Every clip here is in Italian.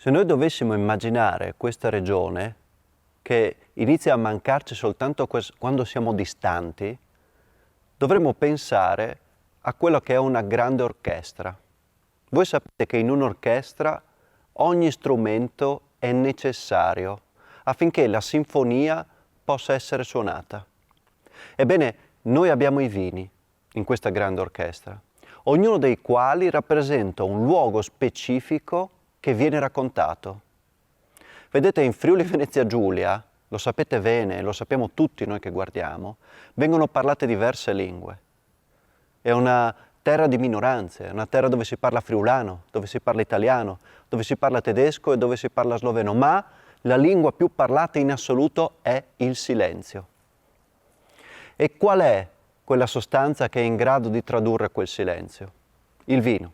Se noi dovessimo immaginare questa regione che inizia a mancarci soltanto quando siamo distanti, dovremmo pensare a quello che è una grande orchestra. Voi sapete che in un'orchestra ogni strumento è necessario affinché la sinfonia possa essere suonata. Ebbene, noi abbiamo i vini in questa grande orchestra, ognuno dei quali rappresenta un luogo specifico che viene raccontato. Vedete, in Friuli Venezia Giulia, lo sapete bene, lo sappiamo tutti noi che guardiamo, vengono parlate diverse lingue. È una terra di minoranze, è una terra dove si parla friulano, dove si parla italiano, dove si parla tedesco e dove si parla sloveno, ma la lingua più parlata in assoluto è il silenzio. E qual è quella sostanza che è in grado di tradurre quel silenzio? Il vino.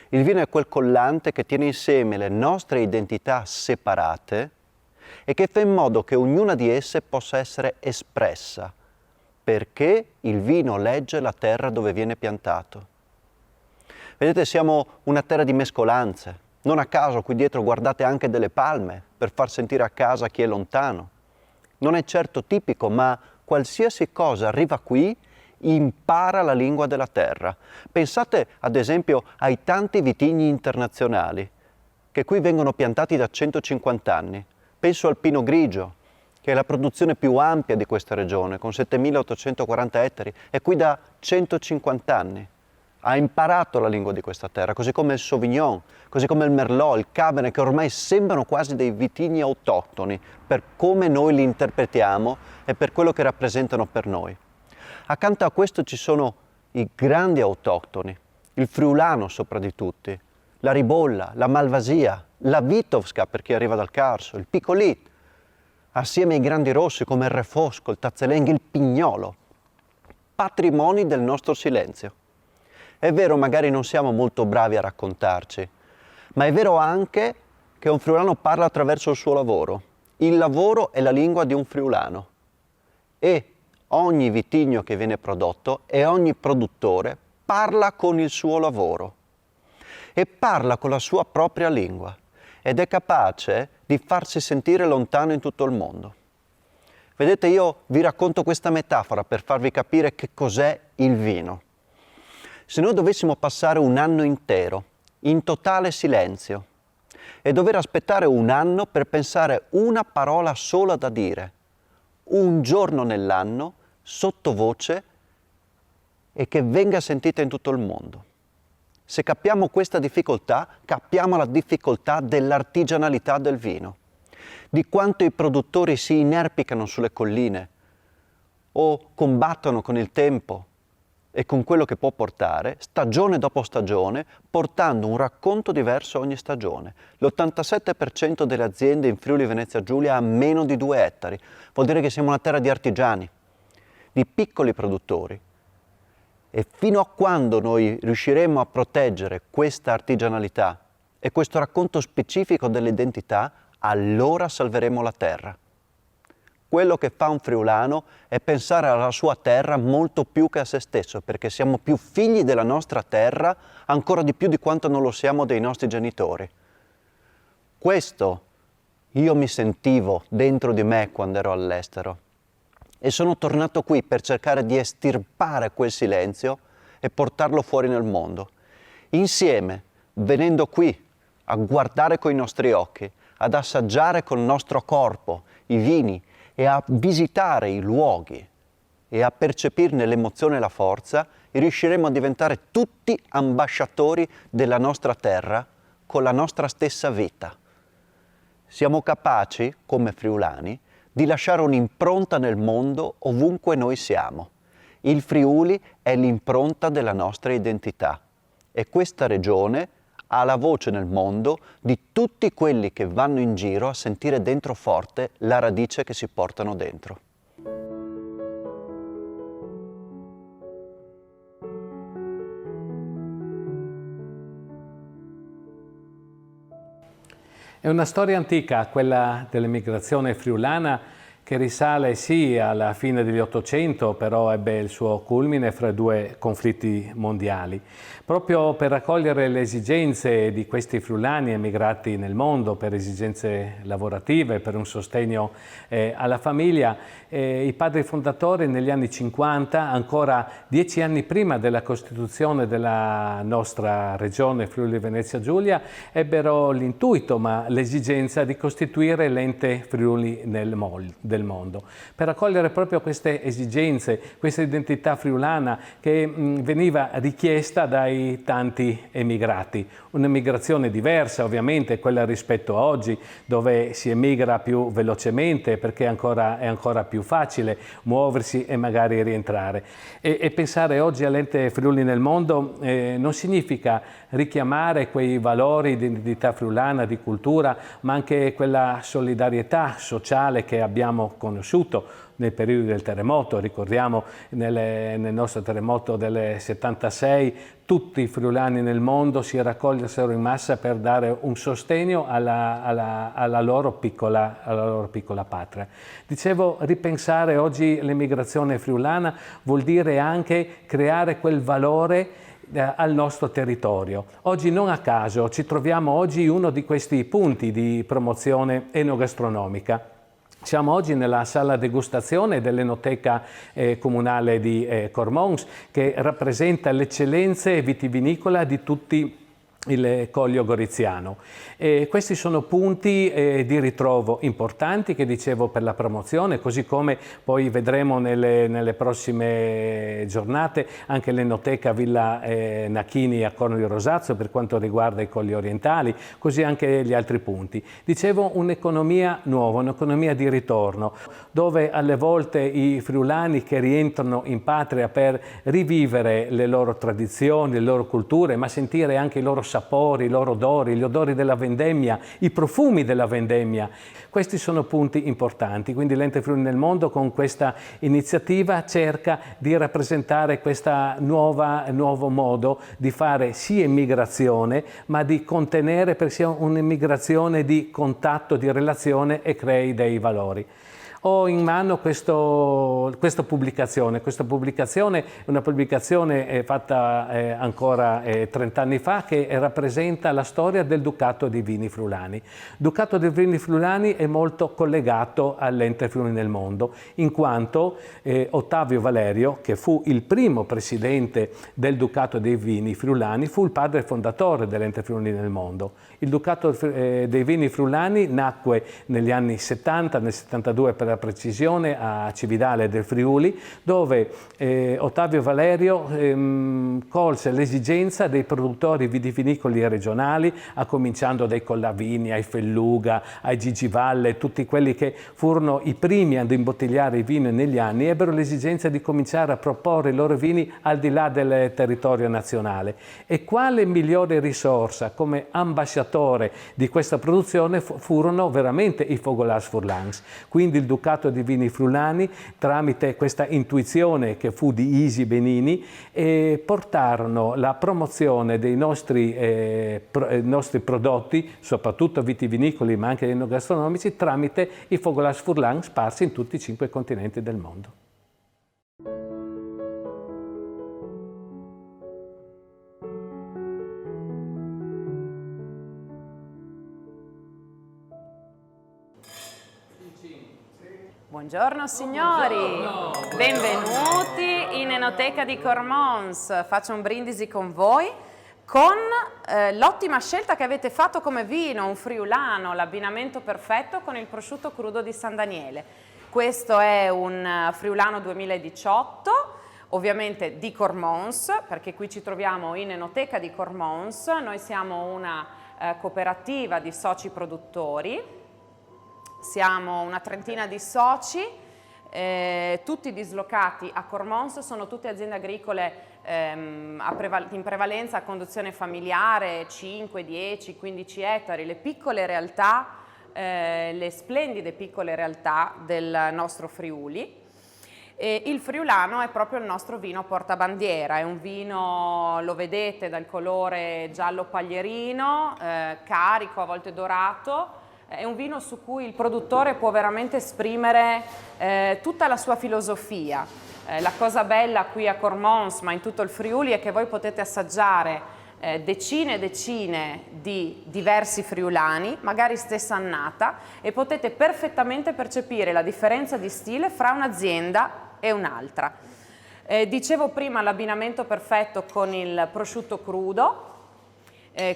Il vino è quel collante che tiene insieme le nostre identità separate e che fa in modo che ognuna di esse possa essere espressa, perché il vino legge la terra dove viene piantato. Vedete, siamo una terra di mescolanze. Non a caso qui dietro guardate anche delle palme per far sentire a casa chi è lontano. Non è certo tipico, ma qualsiasi cosa arriva qui impara la lingua della terra. Pensate ad esempio ai tanti vitigni internazionali che qui vengono piantati da 150 anni. Penso al Pinot Grigio, che è la produzione più ampia di questa regione, con 7.840 ettari, è qui da 150 anni. Ha imparato la lingua di questa terra, così come il Sauvignon, così come il Merlot, il Cabernet, che ormai sembrano quasi dei vitigni autoctoni per come noi li interpretiamo e per quello che rappresentano per noi. Accanto a questo ci sono i grandi autoctoni, il friulano sopra di tutti, la ribolla, la malvasia, la vitovska per chi arriva dal Carso, il picolit, assieme ai grandi rossi come il refosco, il tazzolenghi, il pignolo, patrimoni del nostro silenzio. È vero, magari non siamo molto bravi a raccontarci, ma è vero anche che un friulano parla attraverso il suo lavoro. Il lavoro è la lingua di un friulano e ogni vitigno che viene prodotto e ogni produttore parla con il suo lavoro e parla con la sua propria lingua ed è capace di farsi sentire lontano in tutto il mondo. Vedete, io vi racconto questa metafora per farvi capire che cos'è il vino. Se noi dovessimo passare un anno intero in totale silenzio e dover aspettare un anno per pensare una parola sola da dire, un giorno nell'anno, sottovoce e che venga sentita in tutto il mondo. Se capiamo questa difficoltà, capiamo la difficoltà dell'artigianalità del vino, di quanto i produttori si inerpicano sulle colline o combattono con il tempo e con quello che può portare, stagione dopo stagione, portando un racconto diverso ogni stagione. L'87% delle aziende in Friuli Venezia Giulia ha meno di 2 ettari. Vuol dire che siamo una terra di artigiani, di piccoli produttori. E fino a quando noi riusciremo a proteggere questa artigianalità e questo racconto specifico dell'identità, allora salveremo la terra. Quello che fa un friulano è pensare alla sua terra molto più che a se stesso, perché siamo più figli della nostra terra ancora di più di quanto non lo siamo dei nostri genitori. Questo io mi sentivo dentro di me quando ero all'estero e sono tornato qui per cercare di estirpare quel silenzio e portarlo fuori nel mondo. Insieme, venendo qui a guardare coi nostri occhi, ad assaggiare col nostro corpo i vini e a visitare i luoghi e a percepirne l'emozione e la forza, riusciremo a diventare tutti ambasciatori della nostra terra con la nostra stessa vita. Siamo capaci, come friulani, di lasciare un'impronta nel mondo ovunque noi siamo. Il Friuli è l'impronta della nostra identità e questa regione ha la voce nel mondo di tutti quelli che vanno in giro a sentire dentro forte la radice che si portano dentro. È una storia antica, quella dell'emigrazione friulana, che risale sì alla fine degli Ottocento, però ebbe il suo culmine fra due conflitti mondiali. Proprio per raccogliere le esigenze di questi friulani emigrati nel mondo, per esigenze lavorative, per un sostegno alla famiglia, i padri fondatori negli anni 50, ancora 10 anni prima della costituzione della nostra regione Friuli Venezia Giulia, ebbero l'intuito, ma l'esigenza di costituire l'ente Friuli del mondo, per raccogliere proprio queste esigenze, questa identità friulana che veniva richiesta dai tanti emigrati. Un'emigrazione diversa ovviamente, quella rispetto a oggi, dove si emigra più velocemente perché è ancora più facile muoversi e magari rientrare. E pensare oggi all'ente Friuli nel mondo non significa richiamare quei valori di identità friulana, di cultura, ma anche quella solidarietà sociale che abbiamo conosciuto nel periodo del terremoto. Ricordiamo nel nostro terremoto del 76 tutti i friulani nel mondo si raccolsero in massa per dare un sostegno alla loro piccola patria. Dicevo, ripensare oggi l'emigrazione friulana vuol dire anche creare quel valore al nostro territorio. Oggi non a caso ci troviamo oggi in uno di questi punti di promozione enogastronomica. Siamo oggi nella sala degustazione dell'Enoteca Comunale di Cormons, che rappresenta l'eccellenza vitivinicola di tutti il Collio Goriziano. Questi sono punti di ritrovo importanti che dicevo per la promozione, così come poi vedremo nelle prossime giornate anche l'Enoteca Villa Nachini a Corno di Rosazzo per quanto riguarda i Colli Orientali, così anche gli altri punti. Dicevo, un'economia nuova, un'economia di ritorno, dove alle volte i friulani che rientrano in patria per rivivere le loro tradizioni, le loro culture, ma sentire anche i loro sapori, i loro odori, gli odori della vendemmia, i profumi della vendemmia. Questi sono punti importanti, quindi l'Ente Friuli nel Mondo con questa iniziativa cerca di rappresentare questo nuovo modo di fare sì emigrazione, ma di contenere perché sia un'emigrazione di contatto, di relazione e crei dei valori. Ho in mano questa pubblicazione. Questa pubblicazione è una pubblicazione fatta ancora 30 anni fa che rappresenta la storia del Ducato di Vini Friulani. Il Ducato di Vini Friulani è molto collegato all'Ente Friuli nel Mondo, in quanto Ottavio Valerio, che fu il primo presidente del Ducato dei Vini Friulani, fu il padre fondatore dell'Ente Friuli nel Mondo. Il Ducato dei Vini Friulani nacque negli anni 70, nel 72 per la precisione, a Cividale del Friuli, dove Ottavio Valerio colse l'esigenza dei produttori vitivinicoli regionali, a cominciando dai Collavini, ai Felluga, ai Gigivalle, tutti quelli che furono i primi ad imbottigliare i vini negli anni, ebbero l'esigenza di cominciare a proporre i loro vini al di là del territorio nazionale. E quale migliore risorsa come ambasciatore di questa produzione furono veramente i Fogolards Furlans. Quindi il Ducato di Vini Friulani, tramite questa intuizione che fu di Isi Benini, portarono la promozione dei nostri prodotti, soprattutto vitivinicoli ma anche enogastronomici, tramite i Fogolards Furlans sparsi in tutti i 5 continenti del mondo. Buongiorno signori, buongiorno. Benvenuti in Enoteca di Cormons. Faccio un brindisi con voi con l'ottima scelta che avete fatto come vino, un friulano, l'abbinamento perfetto con il prosciutto crudo di San Daniele. Questo è un friulano 2018, ovviamente di Cormons, perché qui ci troviamo in Enoteca di Cormons. Noi siamo una cooperativa di soci produttori. Siamo una trentina di soci, tutti dislocati a Cormons, sono tutte aziende agricole in prevalenza a conduzione familiare, 5, 10, 15 ettari, le piccole realtà, le splendide piccole realtà del nostro Friuli. E il friulano è proprio il nostro vino portabandiera, è un vino, lo vedete dal colore giallo paglierino, carico, a volte dorato, è un vino su cui il produttore può veramente esprimere tutta la sua filosofia. La cosa bella qui a Cormons, ma in tutto il Friuli, è che voi potete assaggiare decine e decine di diversi friulani, magari stessa annata, e potete perfettamente percepire la differenza di stile fra un'azienda e un'altra. Dicevo prima l'abbinamento perfetto con il prosciutto crudo.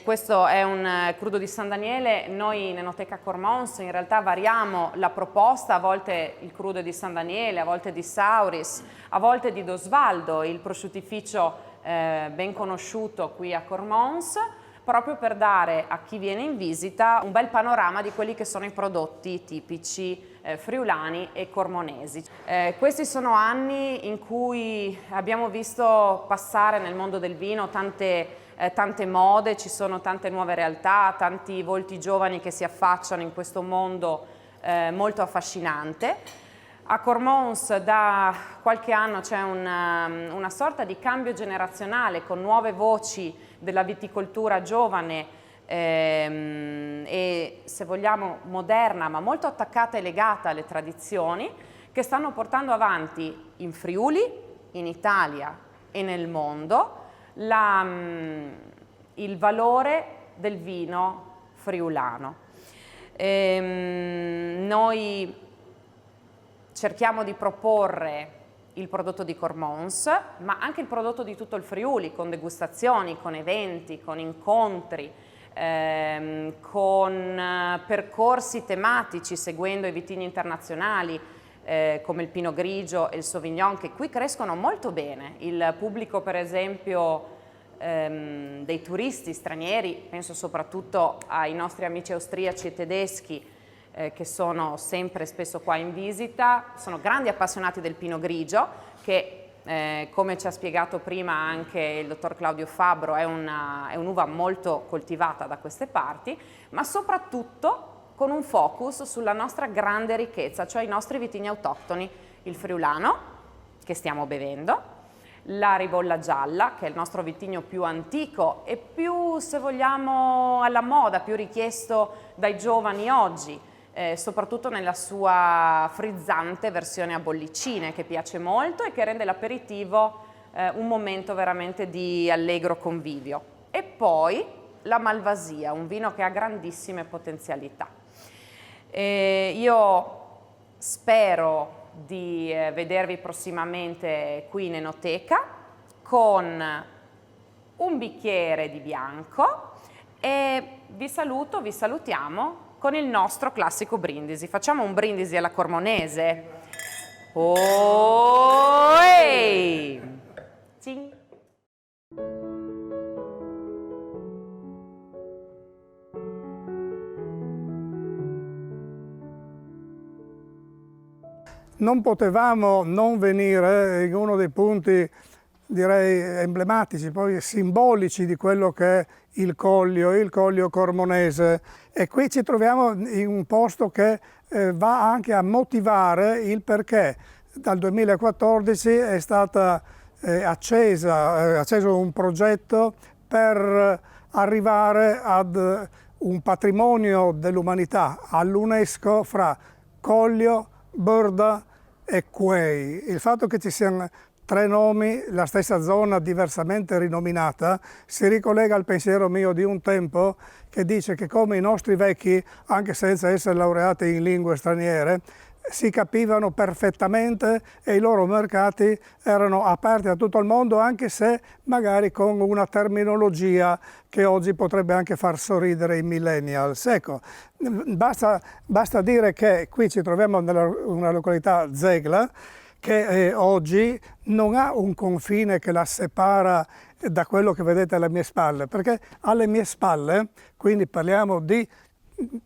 Questo è un crudo di San Daniele. Noi in Enoteca Cormons in realtà variamo la proposta, a volte il crudo è di San Daniele, a volte di Sauris, a volte di Dosvaldo, il prosciuttificio ben conosciuto qui a Cormons, proprio per dare a chi viene in visita un bel panorama di quelli che sono i prodotti tipici friulani e cormonesi. Questi sono anni in cui abbiamo visto passare nel mondo del vino tante mode, ci sono tante nuove realtà, tanti volti giovani che si affacciano in questo mondo molto affascinante. A Cormons da qualche anno c'è una sorta di cambio generazionale con nuove voci della viticoltura giovane e, se vogliamo, moderna, ma molto attaccata e legata alle tradizioni, che stanno portando avanti in Friuli, in Italia e nel mondo il valore del vino friulano. Noi cerchiamo di proporre il prodotto di Cormons, ma anche il prodotto di tutto il Friuli, con degustazioni, con eventi, con incontri, con percorsi tematici seguendo i vitigni internazionali come il Pinot Grigio e il Sauvignon, che qui crescono molto bene. Il pubblico, per esempio, dei turisti stranieri, penso soprattutto ai nostri amici austriaci e tedeschi, che sono sempre spesso qua in visita, sono grandi appassionati del Pinot Grigio, che come ci ha spiegato prima anche il dottor Claudio Fabbro è un'uva molto coltivata da queste parti, ma soprattutto con un focus sulla nostra grande ricchezza, cioè i nostri vitigni autoctoni, il friulano, che stiamo bevendo, la ribolla gialla, che è il nostro vitigno più antico e più, se vogliamo, alla moda, più richiesto dai giovani oggi, soprattutto nella sua frizzante versione a bollicine, che piace molto e che rende l'aperitivo un momento veramente di allegro convivio. E poi la Malvasia, un vino che ha grandissime potenzialità. Io spero di vedervi prossimamente qui in Enoteca con un bicchiere di bianco e vi salutiamo con il nostro classico brindisi. Facciamo un brindisi alla cormonese. Oeeeey! Cing! Non potevamo non venire in uno dei punti, direi, emblematici, poi simbolici di quello che è il Collio Cormonese. E qui ci troviamo in un posto che va anche a motivare il perché dal 2014 è stato acceso un progetto per arrivare ad un patrimonio dell'umanità all'UNESCO fra Collio, Borda e Quei. Il fatto che ci siano tre nomi, la stessa zona diversamente rinominata, si ricollega al pensiero mio di un tempo che dice che come i nostri vecchi, anche senza essere laureati in lingue straniere, si capivano perfettamente e i loro mercati erano aperti a tutto il mondo, anche se magari con una terminologia che oggi potrebbe anche far sorridere i millennials. Ecco, basta dire che qui ci troviamo in una località Zegla, che oggi non ha un confine che la separa da quello che vedete alle mie spalle, perché alle mie spalle, quindi parliamo di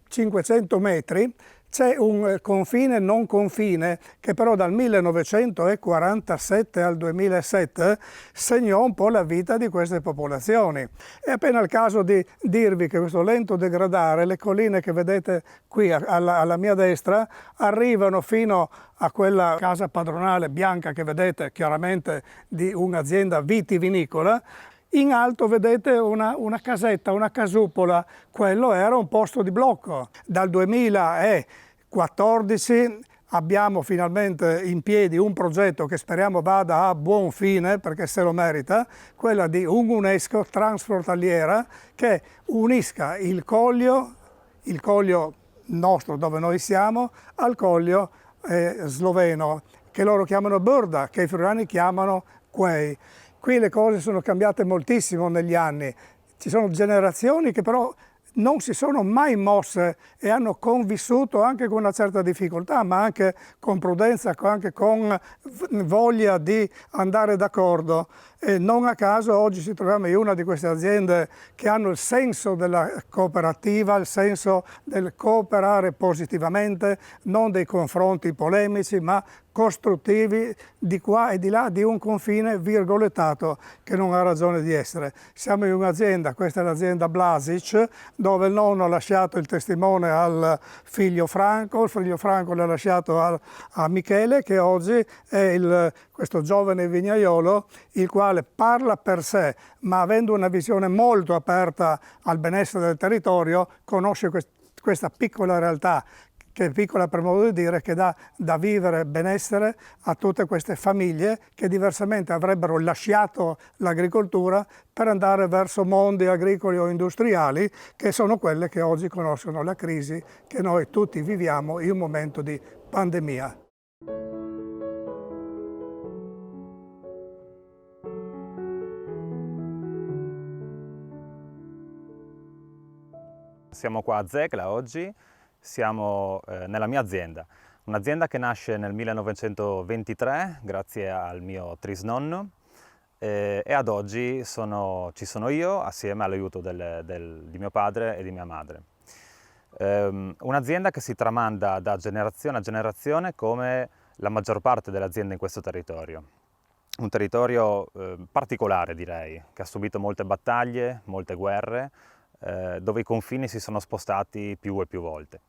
500 metri, C'è un confine non confine che però dal 1947 al 2007 segnò un po' la vita di queste popolazioni. È appena il caso di dirvi che questo lento degradare, le colline che vedete qui alla mia destra, arrivano fino a quella casa padronale bianca che vedete, chiaramente di un'azienda vitivinicola. In alto vedete una casetta, una casupola, quello era un posto di blocco. Dal 2014 abbiamo finalmente in piedi un progetto che speriamo vada a buon fine, perché se lo merita, quella di un'UNESCO transfrontaliera che unisca il Coglio nostro dove noi siamo, al Coglio sloveno, che loro chiamano Brda, che i friulani chiamano Quei. Qui le cose sono cambiate moltissimo negli anni, ci sono generazioni che però non si sono mai mosse e hanno convissuto anche con una certa difficoltà, ma anche con prudenza, anche con voglia di andare d'accordo. E non a caso oggi ci troviamo in una di queste aziende che hanno il senso della cooperativa, il senso del cooperare positivamente, non dei confronti polemici, ma costruttivi di qua e di là di un confine virgolettato che non ha ragione di essere. Siamo in un'azienda, questa è l'azienda Blasic, dove il nonno ha lasciato il testimone al figlio Franco, il figlio Franco l'ha lasciato a Michele, che oggi è questo giovane vignaiolo, il quale parla per sé, ma avendo una visione molto aperta al benessere del territorio, conosce questa piccola realtà, che è piccola per modo di dire, che dà da vivere benessere a tutte queste famiglie che diversamente avrebbero lasciato l'agricoltura per andare verso mondi agricoli o industriali, che sono quelle che oggi conoscono la crisi che noi tutti viviamo in un momento di pandemia. Siamo qua a Zegla oggi, siamo nella mia azienda, un'azienda che nasce nel 1923 grazie al mio trisnonno e ad oggi ci sono io assieme all'aiuto di mio padre e di mia madre. Un'azienda che si tramanda da generazione a generazione come la maggior parte delle aziende in questo territorio. Un territorio particolare, direi, che ha subito molte battaglie, molte guerre, dove i confini si sono spostati più e più volte.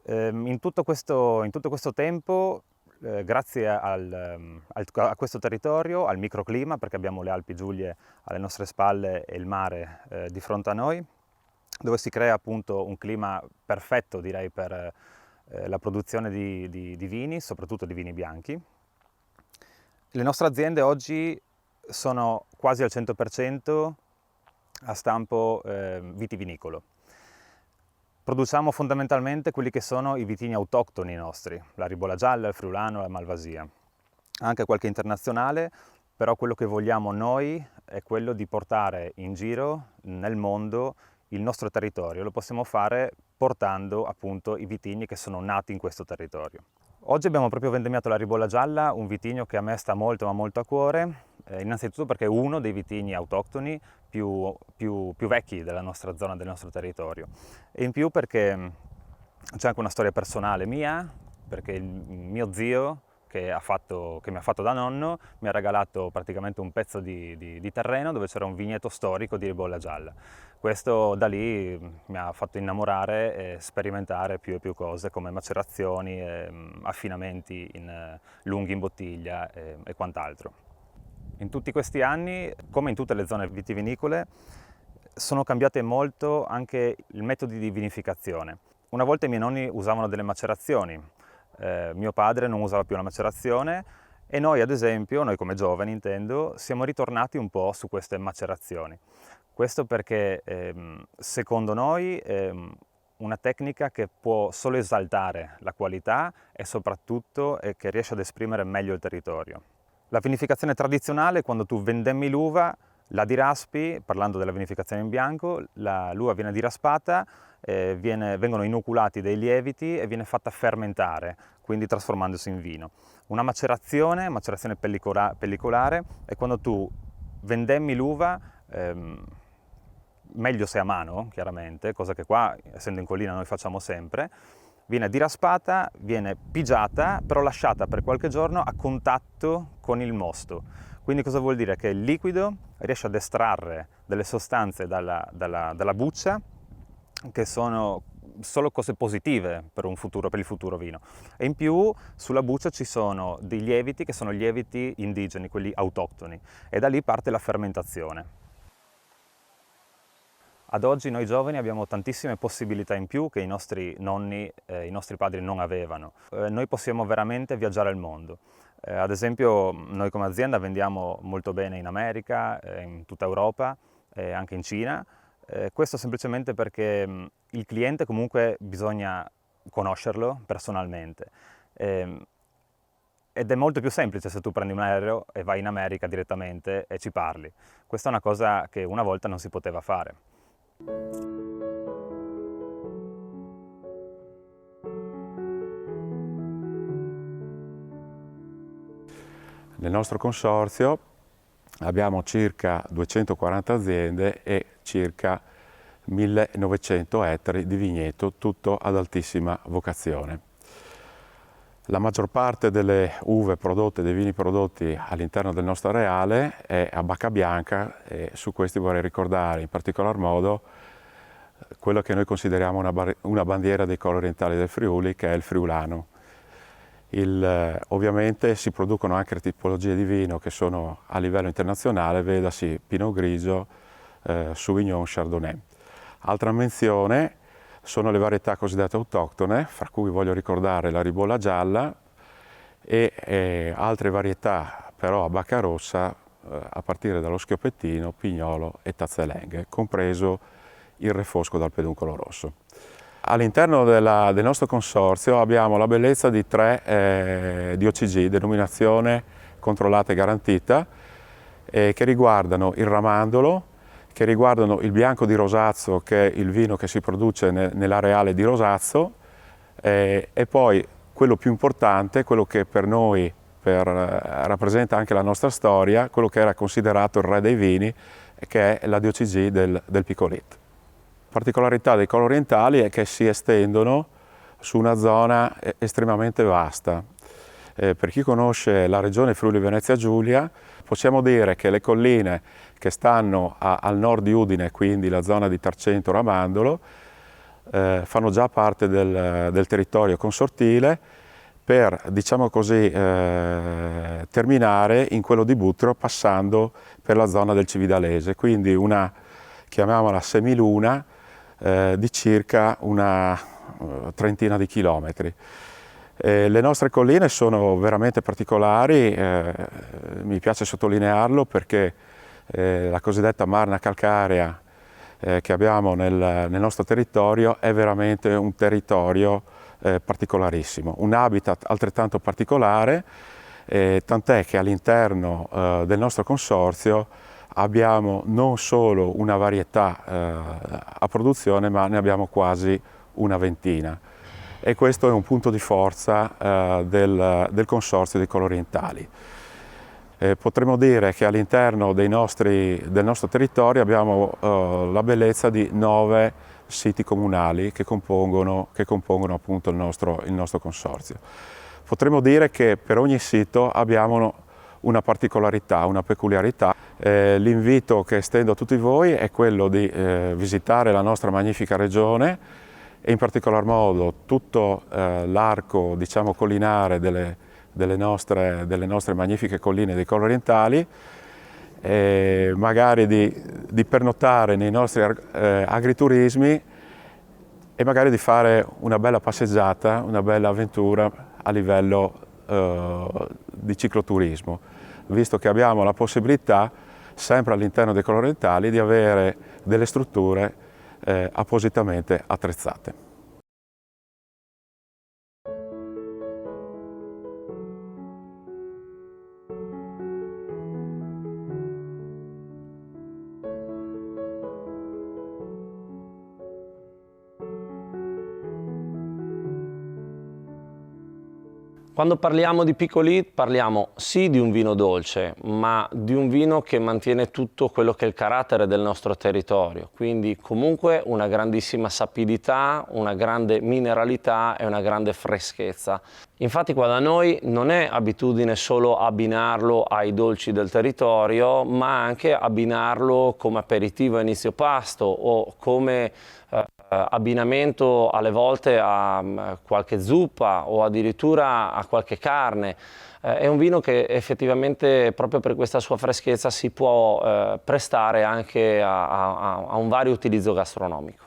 In tutto questo tempo, grazie a questo territorio, al microclima, perché abbiamo le Alpi Giulie alle nostre spalle e il mare di fronte a noi, dove si crea appunto un clima perfetto, direi, per la produzione di vini, soprattutto di vini bianchi. Le nostre aziende oggi sono quasi al 100% a stampo vitivinicolo. Produciamo fondamentalmente quelli che sono i vitigni autoctoni nostri, la Ribolla Gialla, il Friulano, la Malvasia. Anche qualche internazionale, però quello che vogliamo noi è quello di portare in giro nel mondo il nostro territorio. Lo possiamo fare portando appunto i vitigni che sono nati in questo territorio. Oggi abbiamo proprio vendemmiato la Ribolla Gialla, un vitigno che a me sta molto ma molto a cuore, innanzitutto perché è uno dei vitigni autoctoni più vecchi della nostra zona, del nostro territorio, e in più perché c'è anche una storia personale mia, perché il mio zio che mi ha fatto da nonno mi ha regalato praticamente un pezzo di terreno dove c'era un vigneto storico di Ribolla Gialla. Questo da lì mi ha fatto innamorare e sperimentare più e più cose come macerazioni, affinamenti lunghi in bottiglia e quant'altro. In tutti questi anni, come in tutte le zone vitivinicole, sono cambiate molto anche i metodi di vinificazione. Una volta i miei nonni usavano delle macerazioni, mio padre non usava più la macerazione e noi, ad esempio, noi come giovani intendo, siamo ritornati un po' su queste macerazioni. Questo perché secondo noi una tecnica che può solo esaltare la qualità e soprattutto che riesce ad esprimere meglio il territorio. La vinificazione tradizionale, quando tu vendemmi l'uva, la diraspi, parlando della vinificazione in bianco, l'uva viene diraspata, vengono inoculati dei lieviti e viene fatta fermentare, quindi trasformandosi in vino. Una macerazione pellicolare, è quando tu vendemmi l'uva, meglio se a mano, chiaramente, cosa che qua, essendo in collina, noi facciamo sempre, Viene diraspata, viene pigiata, però lasciata per qualche giorno a contatto con il mosto. Quindi cosa vuol dire? Che il liquido riesce ad estrarre delle sostanze dalla buccia che sono solo cose positive per il futuro vino. E in più sulla buccia ci sono dei lieviti che sono lieviti indigeni, quelli autoctoni, e da lì parte la fermentazione. Ad oggi noi giovani abbiamo tantissime possibilità in più che i nostri nonni, i nostri padri non avevano. Noi possiamo veramente viaggiare il mondo. Ad esempio noi come azienda vendiamo molto bene in America, in tutta Europa, anche in Cina. Questo semplicemente perché il cliente comunque bisogna conoscerlo personalmente. Ed è molto più semplice se tu prendi un aereo e vai in America direttamente e ci parli. Questa è una cosa che una volta non si poteva fare. Nel nostro consorzio abbiamo circa 240 aziende e circa 1900 ettari di vigneto, tutto ad altissima vocazione. La maggior parte delle uve prodotte, dei vini prodotti all'interno del nostro areale è a bacca bianca e su questi vorrei ricordare in particolar modo quello che noi consideriamo una bandiera dei colori orientali del Friuli, che è il friulano. Ovviamente si producono anche tipologie di vino che sono a livello internazionale, vedasi Pinot Grigio, Sauvignon, Chardonnay. Altra menzione sono le varietà cosiddette autoctone, fra cui voglio ricordare la ribolla gialla e altre varietà però a bacca rossa a partire dallo Schioppettino, Pignolo e Tazzalenghe, compreso il refosco dal peduncolo rosso. All'interno del nostro consorzio abbiamo la bellezza di 3 DOCG, denominazione controllata e garantita, che riguardano il ramandolo, che riguardano il bianco di Rosazzo, che è il vino che si produce nell'areale di Rosazzo, e poi quello più importante, quello che per noi rappresenta anche la nostra storia, quello che era considerato il re dei vini, che è la DOCG del Picolit. La particolarità dei colori orientali è che si estendono su una zona estremamente vasta. Per chi conosce la regione Friuli Venezia Giulia, possiamo dire che le colline che stanno al nord di Udine, quindi la zona di Tarcento Ramandolo, fanno già parte del territorio consortile per, diciamo così, terminare in quello di Buttero passando per la zona del Cividalese, quindi una, chiamiamola semiluna, di circa una trentina di chilometri. Le nostre colline sono veramente particolari, mi piace sottolinearlo perché la cosiddetta marna calcarea che abbiamo nel nostro territorio è veramente un territorio particolarissimo, un habitat altrettanto particolare, tant'è che all'interno del nostro consorzio abbiamo non solo una varietà a produzione, ma ne abbiamo quasi una ventina. E questo è un punto di forza del consorzio di colori orientali. Potremmo dire che all'interno del nostro territorio abbiamo la bellezza di 9 siti comunali che compongono appunto il nostro consorzio. Potremmo dire che per ogni sito abbiamo una particolarità, una peculiarità. L'invito che estendo a tutti voi è quello di visitare la nostra magnifica regione e in particolar modo tutto l'arco, diciamo, collinare delle nostre magnifiche colline dei colori orientali, magari di pernottare nei nostri agriturismi e magari di fare una bella passeggiata, una bella avventura a livello di cicloturismo, visto che abbiamo la possibilità, sempre all'interno dei colori orientali, di avere delle strutture appositamente attrezzate. Quando parliamo di Piccolit parliamo sì di un vino dolce, ma di un vino che mantiene tutto quello che è il carattere del nostro territorio, quindi comunque una grandissima sapidità, una grande mineralità e una grande freschezza. Infatti qua da noi non è abitudine solo abbinarlo ai dolci del territorio, ma anche abbinarlo come aperitivo a inizio pasto o come abbinamento alle volte a qualche zuppa o addirittura a qualche carne. È un vino che effettivamente proprio per questa sua freschezza si può prestare anche a un vario utilizzo gastronomico.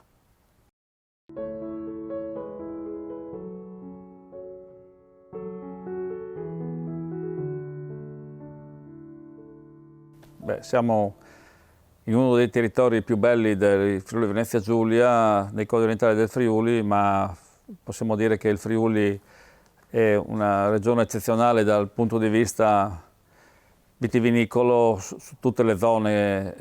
Beh, siamo in uno dei territori più belli del Friuli Venezia Giulia, nei colli orientali del Friuli, ma possiamo dire che il Friuli è una regione eccezionale dal punto di vista vitivinicolo su tutte le zone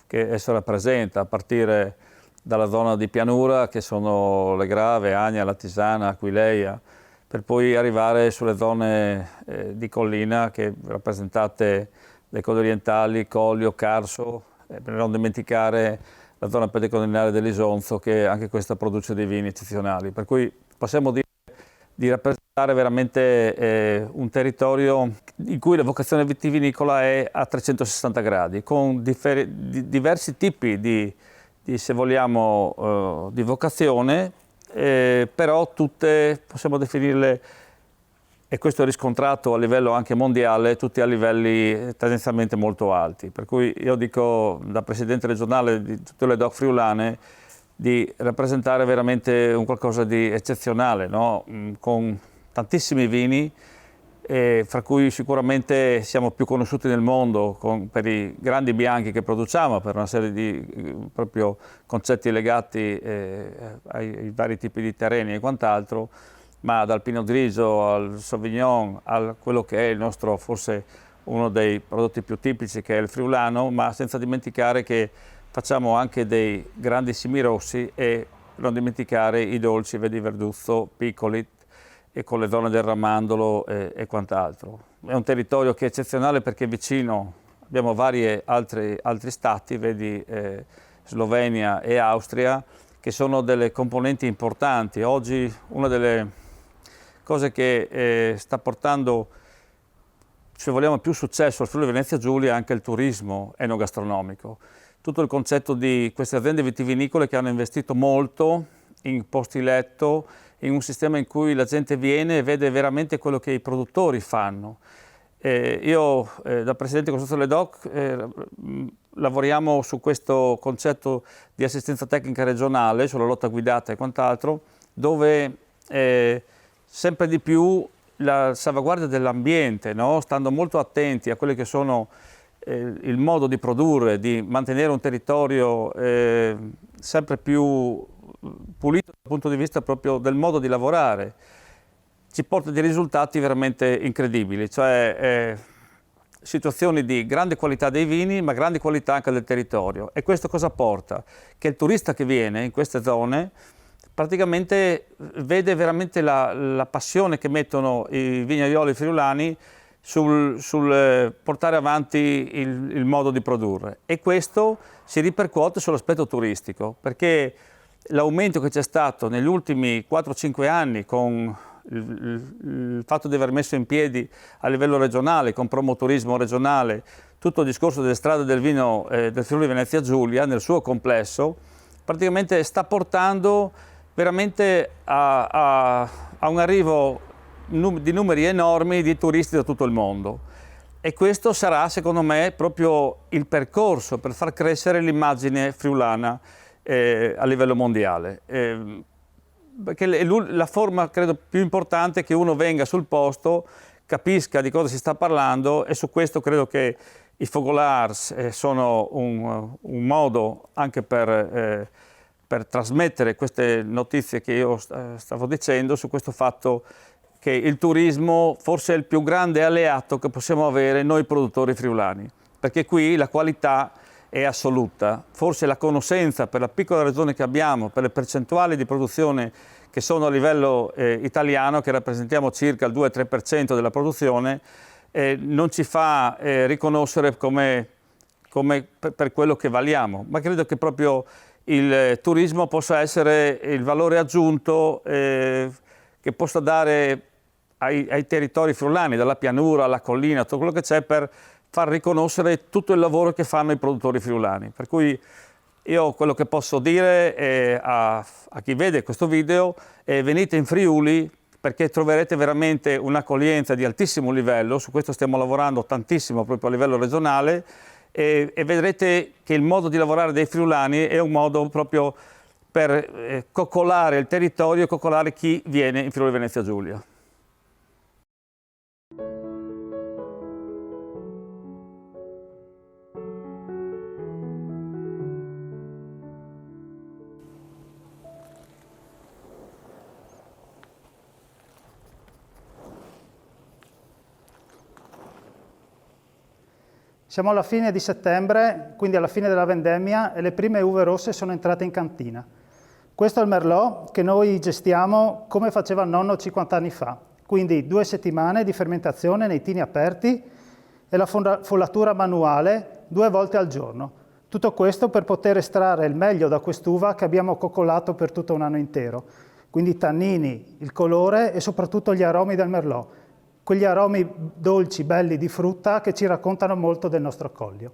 che essa rappresenta, a partire dalla zona di pianura che sono le Grave, Agna, Latisana, Aquileia, per poi arrivare sulle zone di collina che rappresentate dai colli orientali, Collio, Carso, per non dimenticare la zona pedicollinare dell'Isonzo, che anche questa produce dei vini eccezionali. Per cui possiamo dire di rappresentare veramente un territorio in cui la vocazione vitivinicola è a 360 gradi, con diversi tipi di se vogliamo, di vocazione, però tutte possiamo definirle, e questo è riscontrato a livello anche mondiale, tutti a livelli tendenzialmente molto alti. Per cui io dico, da presidente regionale di tutte le DOC friulane, di rappresentare veramente un qualcosa di eccezionale, no? Con tantissimi vini, fra cui sicuramente siamo più conosciuti nel mondo per i grandi bianchi che produciamo, per una serie di proprio concetti legati ai vari tipi di terreni e quant'altro, ma dal Pinot Grigio al Sauvignon, a quello che è il nostro, forse uno dei prodotti più tipici, che è il friulano, ma senza dimenticare che facciamo anche dei grandissimi rossi e non dimenticare i dolci, vedi Verduzzo, Piccolit e con le zone del Ramandolo e quant'altro. È un territorio che è eccezionale perché vicino abbiamo vari altri stati, vedi Slovenia e Austria, che sono delle componenti importanti. Oggi una delle cose che sta portando, se vogliamo, più successo al Friuli Venezia Giulia è anche il turismo enogastronomico. Tutto il concetto di queste aziende vitivinicole che hanno investito molto in posti letto, in un sistema in cui la gente viene e vede veramente quello che i produttori fanno. Io, da Presidente del Consiglio delle DOC, lavoriamo su questo concetto di assistenza tecnica regionale, sulla lotta guidata e quant'altro, dove sempre di più la salvaguardia dell'ambiente, no? Stando molto attenti a quelli che sono il modo di produrre, di mantenere un territorio sempre più pulito dal punto di vista proprio del modo di lavorare, ci porta dei risultati veramente incredibili, cioè situazioni di grande qualità dei vini, ma grande qualità anche del territorio. E questo cosa porta? Che il turista che viene in queste zone praticamente vede veramente la passione che mettono i vignaioli friulani sul portare avanti il modo di produrre, e questo si ripercuote sull'aspetto turistico, perché l'aumento che c'è stato negli ultimi 4-5 anni con il fatto di aver messo in piedi a livello regionale, con promoturismo regionale, tutto il discorso delle strade del vino del Friuli Venezia Giulia nel suo complesso, praticamente sta portando veramente a un arrivo di numeri enormi di turisti da tutto il mondo, e questo sarà, secondo me, proprio il percorso per far crescere l'immagine friulana a livello mondiale. Perché la forma, credo, più importante è che uno venga sul posto, capisca di cosa si sta parlando, e su questo credo che i Fogolars sono un modo anche per trasmettere queste notizie che io stavo dicendo, su questo fatto che il turismo forse è il più grande alleato che possiamo avere noi produttori friulani, perché qui la qualità è assoluta, forse la conoscenza per la piccola regione che abbiamo, per le percentuali di produzione che sono a livello italiano, che rappresentiamo circa il 2-3% della produzione, non ci fa riconoscere per quello che valiamo, ma credo che proprio il turismo possa essere il valore aggiunto che possa dare ai territori friulani, dalla pianura alla collina, tutto quello che c'è, per far riconoscere tutto il lavoro che fanno i produttori friulani. Per cui io quello che posso dire a chi vede questo video è: venite in Friuli, perché troverete veramente un'accoglienza di altissimo livello. Su questo stiamo lavorando tantissimo proprio a livello regionale, e vedrete che il modo di lavorare dei friulani è un modo proprio per coccolare il territorio e coccolare chi viene in Friuli Venezia Giulia. Siamo alla fine di settembre, quindi alla fine della vendemmia, e le prime uve rosse sono entrate in cantina. Questo è il Merlot che noi gestiamo come faceva il nonno 50 anni fa, quindi 2 settimane di fermentazione nei tini aperti e la follatura manuale 2 volte al giorno. Tutto questo per poter estrarre il meglio da quest'uva che abbiamo coccolato per tutto un anno intero. Quindi i tannini, il colore e soprattutto gli aromi del Merlot. Quegli aromi dolci, belli di frutta che ci raccontano molto del nostro Collio.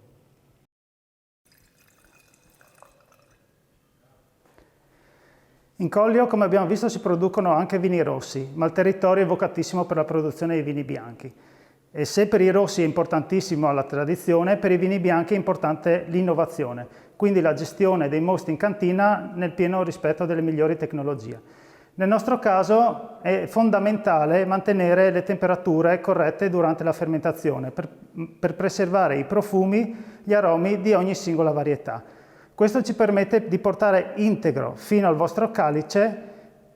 In Collio, come abbiamo visto, si producono anche vini rossi, ma il territorio è vocatissimo per la produzione dei vini bianchi. E se per i rossi è importantissimo la tradizione, per i vini bianchi è importante l'innovazione, quindi la gestione dei mosti in cantina nel pieno rispetto delle migliori tecnologie. Nel nostro caso è fondamentale mantenere le temperature corrette durante la fermentazione per preservare i profumi, gli aromi di ogni singola varietà. Questo ci permette di portare integro fino al vostro calice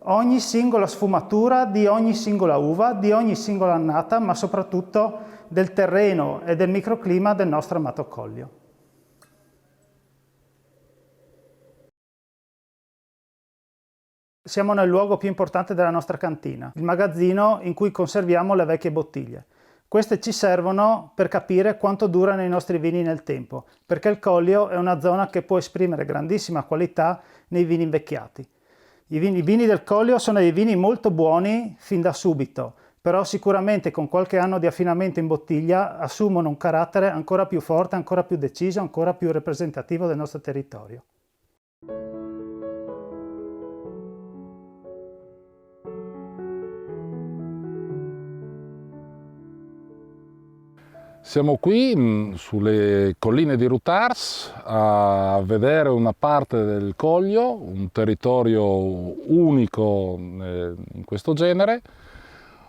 ogni singola sfumatura di ogni singola uva, di ogni singola annata, ma soprattutto del terreno e del microclima del nostro amato Collio. Siamo nel luogo più importante della nostra cantina, il magazzino in cui conserviamo le vecchie bottiglie. Queste ci servono per capire quanto durano i nostri vini nel tempo, perché il Collio è una zona che può esprimere grandissima qualità nei vini invecchiati. I vini del Collio sono dei vini molto buoni fin da subito, però sicuramente con qualche anno di affinamento in bottiglia assumono un carattere ancora più forte, ancora più deciso, ancora più rappresentativo del nostro territorio. Siamo qui sulle colline di Rutars a vedere una parte del Collio, un territorio unico in questo genere,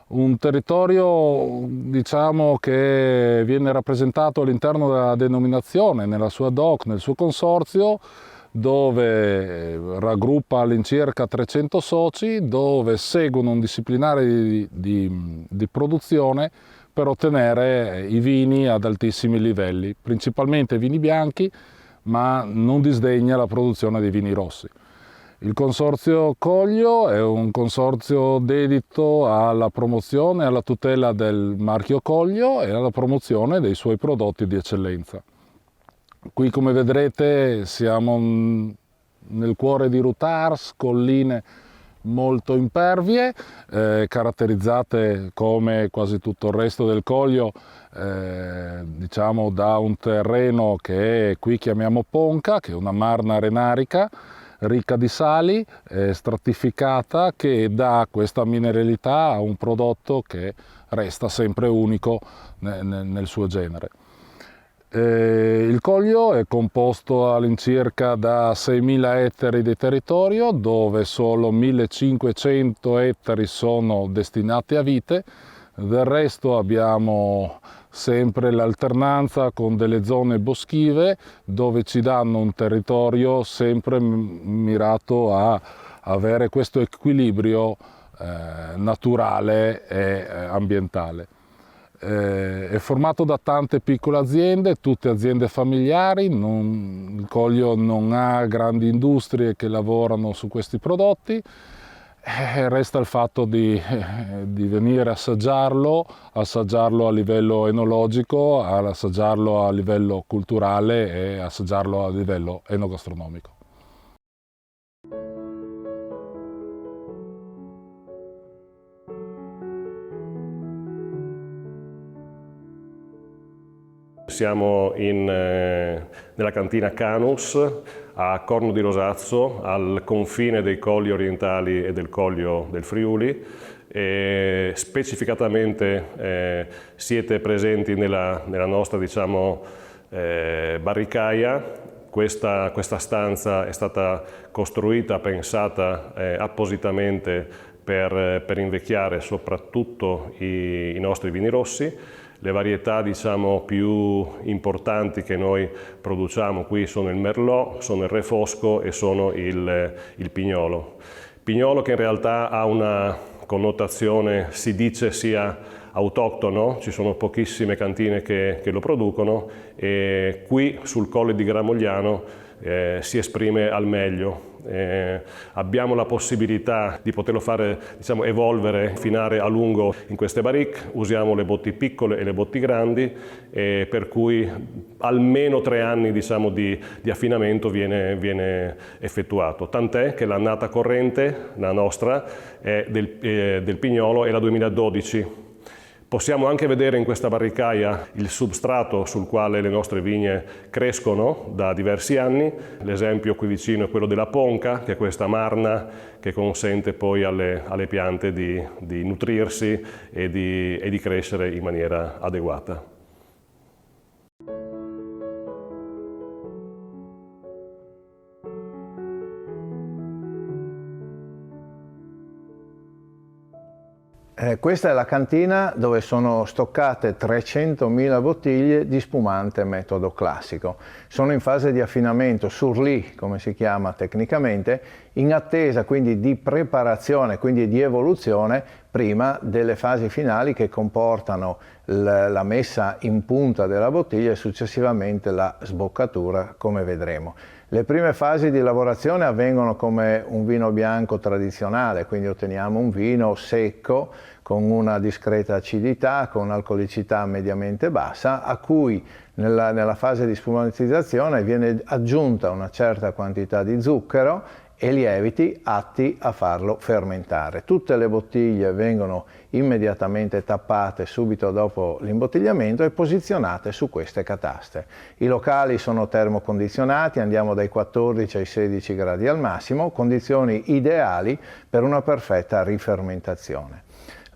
un territorio diciamo che viene rappresentato all'interno della denominazione, nella sua DOC, nel suo consorzio, dove raggruppa all'incirca 300 soci, dove seguono un disciplinare di produzione per ottenere i vini ad altissimi livelli, principalmente vini bianchi, ma non disdegna la produzione dei vini rossi. Il Consorzio Collio è un consorzio dedito alla promozione e alla tutela del marchio Collio e alla promozione dei suoi prodotti di eccellenza. Qui, come vedrete, siamo nel cuore di Rutars, colline molto impervie, caratterizzate come quasi tutto il resto del Collio diciamo da un terreno che qui chiamiamo ponca, che è una marna arenarica ricca di sali, stratificata, che dà questa mineralità a un prodotto che resta sempre unico nel suo genere. Il Collio è composto all'incirca da 6.000 ettari di territorio, dove solo 1.500 ettari sono destinati a vite. Del resto abbiamo sempre l'alternanza con delle zone boschive, dove ci danno un territorio sempre mirato a avere questo equilibrio naturale e ambientale. è formato da tante piccole aziende, tutte aziende familiari, il Collio non ha grandi industrie che lavorano su questi prodotti, resta il fatto di venire a assaggiarlo a livello enologico, assaggiarlo a livello culturale e assaggiarlo a livello enogastronomico. Siamo nella cantina Canus a Corno di Rosazzo, al confine dei colli orientali e del Collio del Friuli. E specificatamente siete presenti nella nostra, diciamo, barricaia. Questa stanza è stata costruita, pensata appositamente per invecchiare soprattutto i nostri vini rossi. Le varietà, diciamo, più importanti che noi produciamo qui sono il Merlot, sono il Refosco e sono il Pignolo. Pignolo che in realtà ha una connotazione, si dice sia autoctono, ci sono pochissime cantine che lo producono e qui sul Colle di Gramogliano si esprime al meglio. Abbiamo la possibilità di poterlo fare, diciamo, evolvere, finare a lungo in queste barrique. Usiamo le botti piccole e le botti grandi, per cui almeno 3 anni, diciamo, di affinamento viene effettuato. Tant'è che l'annata corrente, la nostra, del Pignolo è la 2012. Possiamo anche vedere in questa barricaia il substrato sul quale le nostre vigne crescono da diversi anni. L'esempio qui vicino è quello della ponca, che è questa marna che consente poi alle piante di nutrirsi e di crescere in maniera adeguata. Questa è la cantina dove sono stoccate 300.000 bottiglie di spumante metodo classico. Sono in fase di affinamento sur lit, come si chiama tecnicamente, in attesa quindi di preparazione, quindi di evoluzione prima delle fasi finali che comportano la messa in punta della bottiglia e successivamente la sboccatura, come vedremo. Le prime fasi di lavorazione avvengono come un vino bianco tradizionale, quindi otteniamo un vino secco con una discreta acidità, con un'alcolicità mediamente bassa, a cui nella fase di spumatizzazione viene aggiunta una certa quantità di zucchero e lieviti atti a farlo fermentare. Tutte le bottiglie vengono immediatamente tappate subito dopo l'imbottigliamento e posizionate su queste cataste. I locali sono termocondizionati, andiamo dai 14 ai 16 gradi al massimo, condizioni ideali per una perfetta rifermentazione.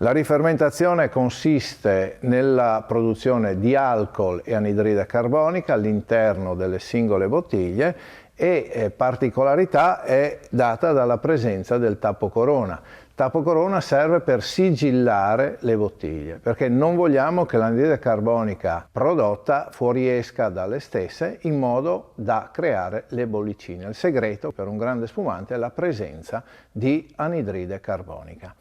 La rifermentazione consiste nella produzione di alcol e anidride carbonica all'interno delle singole bottiglie e particolarità è data dalla presenza del tappo corona. Tappo corona serve per sigillare le bottiglie, perché non vogliamo che l'anidride carbonica prodotta fuoriesca dalle stesse in modo da creare le bollicine. Il segreto per un grande spumante è la presenza di anidride carbonica.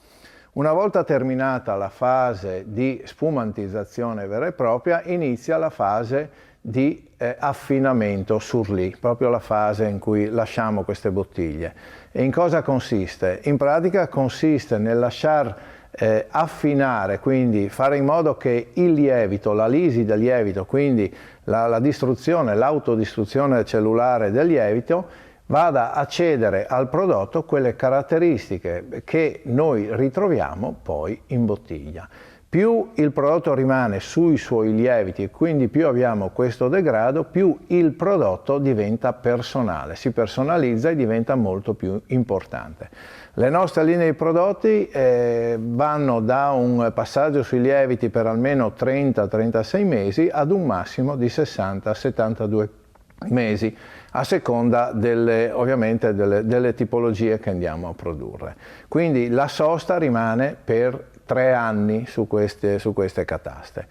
Una volta terminata la fase di spumantizzazione vera e propria, inizia la fase di affinamento sur lit, proprio la fase in cui lasciamo queste bottiglie. E in cosa consiste? In pratica consiste nel lasciar affinare, quindi fare in modo che il lievito, la lisi del lievito, quindi la distruzione, l'autodistruzione cellulare del lievito, vada a cedere al prodotto quelle caratteristiche che noi ritroviamo poi in bottiglia. Più il prodotto rimane sui suoi lieviti e quindi più abbiamo questo degrado, più il prodotto diventa personale, si personalizza e diventa molto più importante. Le nostre linee di prodotti vanno da un passaggio sui lieviti per almeno 30-36 mesi ad un massimo di 60-72 mesi, a seconda ovviamente delle tipologie che andiamo a produrre. Quindi la sosta rimane per 3 anni su queste cataste.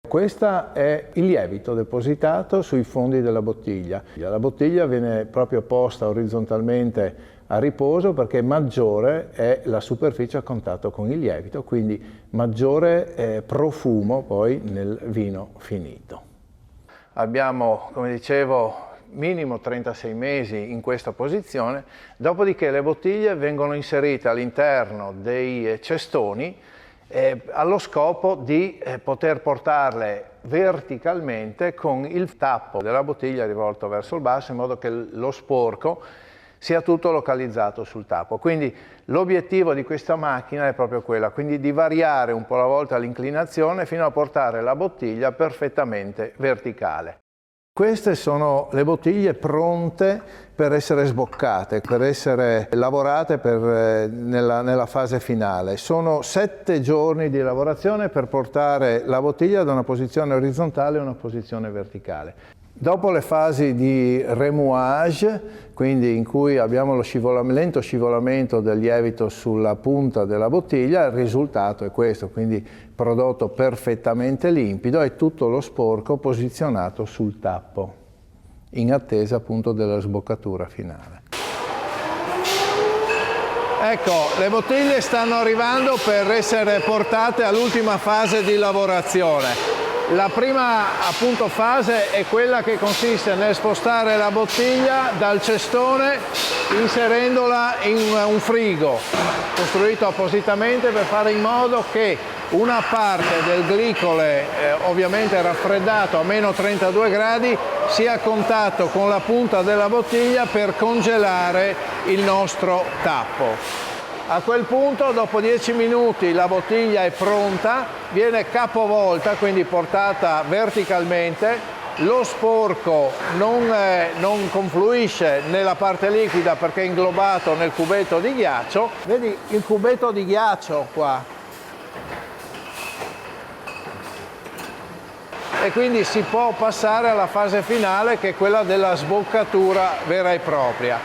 Questo è il lievito depositato sui fondi della bottiglia. La bottiglia viene proprio posta orizzontalmente a riposo perché maggiore è la superficie a contatto con il lievito, quindi maggiore profumo poi nel vino finito. Abbiamo, come dicevo, minimo 36 mesi in questa posizione, dopodiché le bottiglie vengono inserite all'interno dei cestoni allo scopo di poter portarle verticalmente con il tappo della bottiglia rivolto verso il basso, in modo che lo sporco sia tutto localizzato sul tappo. Quindi l'obiettivo di questa macchina è proprio quella, quindi di variare un po' alla volta l'inclinazione fino a portare la bottiglia perfettamente verticale. Queste sono le bottiglie pronte per essere sboccate, per essere lavorate nella fase finale. Sono 7 giorni di lavorazione per portare la bottiglia da una posizione orizzontale a una posizione verticale. Dopo le fasi di remouage, quindi in cui abbiamo lo lento scivolamento del lievito sulla punta della bottiglia, il risultato è questo, quindi prodotto perfettamente limpido e tutto lo sporco posizionato sul tappo, in attesa appunto della sboccatura finale. Ecco, le bottiglie stanno arrivando per essere portate all'ultima fase di lavorazione. La prima appunto fase è quella che consiste nel spostare la bottiglia dal cestone inserendola in un frigo costruito appositamente per fare in modo che una parte del glicole, ovviamente raffreddato a meno 32 gradi, sia a contatto con la punta della bottiglia per congelare il nostro tappo. A quel punto, dopo 10 minuti, la bottiglia è pronta, viene capovolta, quindi portata verticalmente, lo sporco non confluisce nella parte liquida perché è inglobato nel cubetto di ghiaccio. Vedi il cubetto di ghiaccio qua? E quindi si può passare alla fase finale, che è quella della sboccatura vera e propria,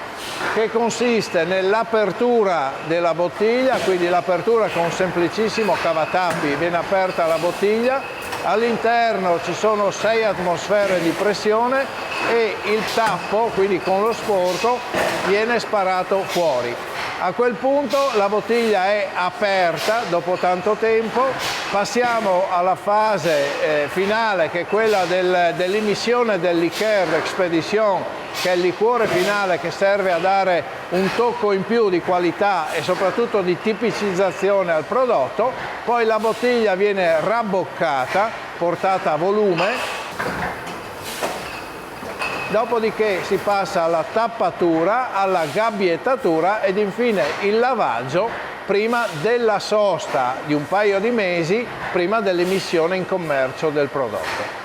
che consiste nell'apertura della bottiglia, quindi l'apertura con un semplicissimo cavatappi, viene aperta la bottiglia, all'interno ci sono 6 atmosfere di pressione e il tappo, quindi con lo sporco, viene sparato fuori. A quel punto la bottiglia è aperta dopo tanto tempo, passiamo alla fase finale, che è quella dell'immissione del liqueur d'expédition, che è il liquore finale che serve a dare un tocco in più di qualità e soprattutto di tipicizzazione al prodotto. Poi la bottiglia viene rabboccata, portata a volume. Dopodiché si passa alla tappatura, alla gabbiettatura ed infine il lavaggio prima della sosta di un paio di mesi, prima dell'emissione in commercio del prodotto.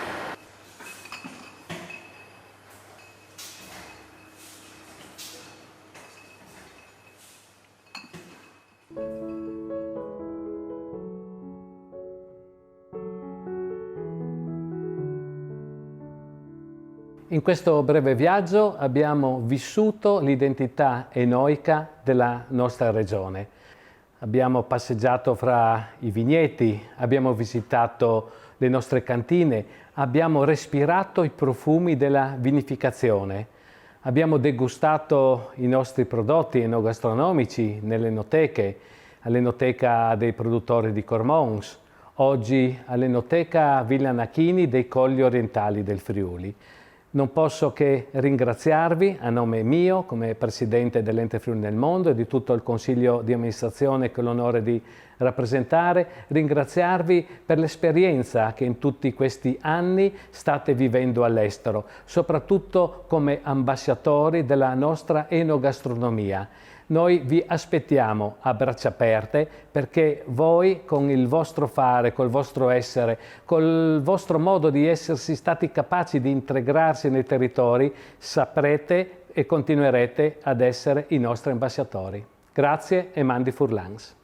In questo breve viaggio abbiamo vissuto l'identità enoica della nostra regione. Abbiamo passeggiato fra i vigneti, abbiamo visitato le nostre cantine, abbiamo respirato i profumi della vinificazione, abbiamo degustato i nostri prodotti enogastronomici nelle enoteche, all'enoteca dei produttori di Cormons, oggi all'enoteca Villa Nachini dei Colli Orientali del Friuli. Non posso che ringraziarvi a nome mio come Presidente dell'Ente Friuli nel Mondo e di tutto il Consiglio di amministrazione che ho l'onore di rappresentare, ringraziarvi per l'esperienza che in tutti questi anni state vivendo all'estero, soprattutto come ambasciatori della nostra enogastronomia. Noi vi aspettiamo a braccia aperte perché voi con il vostro fare, col vostro essere, col vostro modo di essersi stati capaci di integrarsi nei territori, saprete e continuerete ad essere i nostri ambasciatori. Grazie e mandi Furlans.